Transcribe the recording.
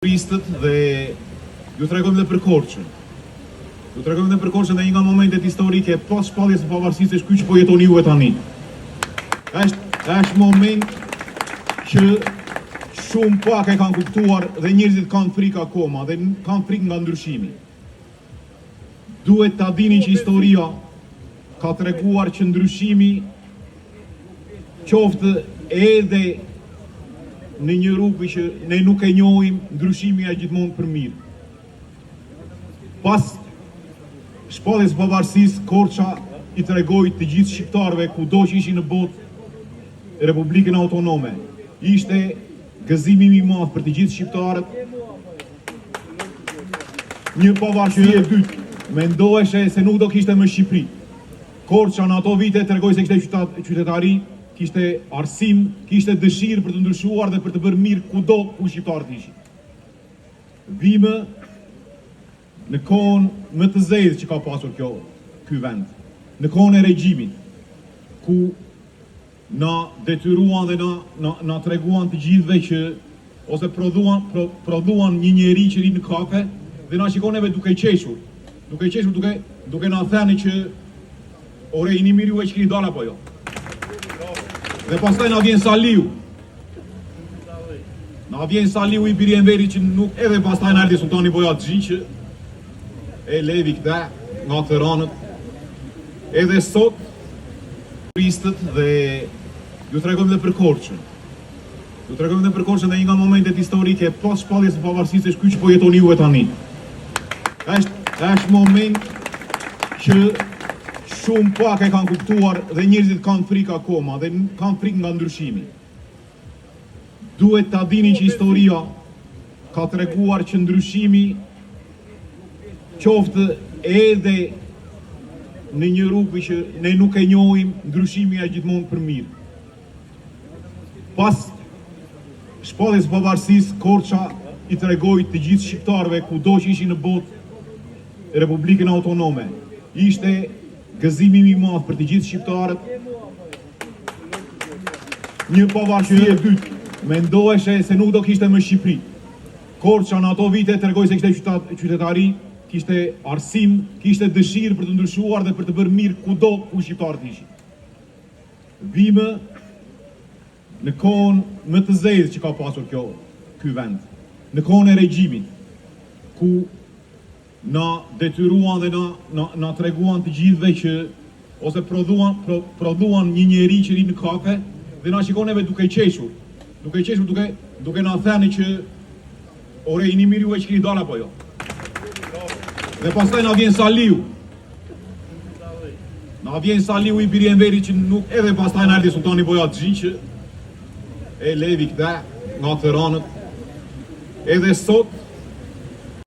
turistët dhe ju tregojmë dhe për Korçën. Ju tregojmë dhe për Korçën dhe një nga momentet historike pas shpalljes së pavarësisë është ky që po jetoni juve tani. Është moment që shumë pak e kanë kuptuar dhe njerëzit kanë frikë akoma dhe kanë frikë nga ndryshimi. Duhet ta dini që historia ka treguar që ndryshimi qoftë edhe në një rrugë që ne nuk e njohim, ndryshimi është gjithmonë për mirë. Pas shpalljes së pavarësisë, Korça i tregoi të gjithë shqiptarëve kudo që ishin në botë Republikën Autonome. Ishte gëzimi i madh për të gjithë shqiptarët. Një pavarësi e dytë, mendoheshe se nuk do kishte më Shqipëri. Korça në ato vite tregoi se kishte qytetari, kishte arsim, kishte dëshirë për të ndryshuar dhe për të bërë mirë kudo ku shqiptarët ishin. Vime në kohën më të zezë që ka pasur ky vend, në kohën e regjimit, ku na detyruan dhe na treguan të gjithëve që ose prodhuan një njeri që ri në kafe dhe na shikoneve duke qeshur, duke na thënë që ore jeni mirë ju e që keni dalë apo jo. Dhe pastaj na vjen Saliu. Na vjen Saliu i biri Enveri që nuk edhe pastaj na erdhi Sultani Bojaxhi që e levi këta nga Tiranët. Edhe sot turistët dhe ju tregojmë dhe për Korçën. Ju tregojmë dhe për Korçën dhe një nga momentet historike pas shpalljes së pavarësisë është ky që po jetoni juve tani. Është moment që shumë pak e kanë kuptuar dhe njerëzit kanë frikë akoma dhe kanë frikë nga ndryshimi. Duhet ta dini që historia ka treguar që ndryshimi qoftë edhe në një rrugë që ne nuk e njohim, ndryshimi është gjithmonë për mirë. Pas shpalljes së pavarësisë, Korça i tregoi të gjithë shqiptarëve kudo që ishin në botë Republikën Autonome. Ishte gëzimi i madh për të gjithë shqiptarët. Një pavarësi e dytë, mendoheshe se nuk do kishte më Shqipëri. Korça në ato vite tregoi se kishte qytetari, kishte arsim, kishte dëshirë për të ndryshuar dhe për të bërë mirë kudo ku shqiptarët ishin. Vime në kohën më të zezë që ka pasur ky vend, në kohën e regjimit, ku na detyruan dhe na treguan të gjithëve që ose prodhuan një njeri që ri në kafe dhe na shikoneve duke qeshur, duke na thënë që ore jeni mirë ju e që keni dalë apo jo. Dhe pastaj na vjen Saliu. Na vjen Saliu i biri Enveri që nuk edhe pastaj na erdhi Sultani Bojaxhi që e levi këta nga Tiranët. Edhe sot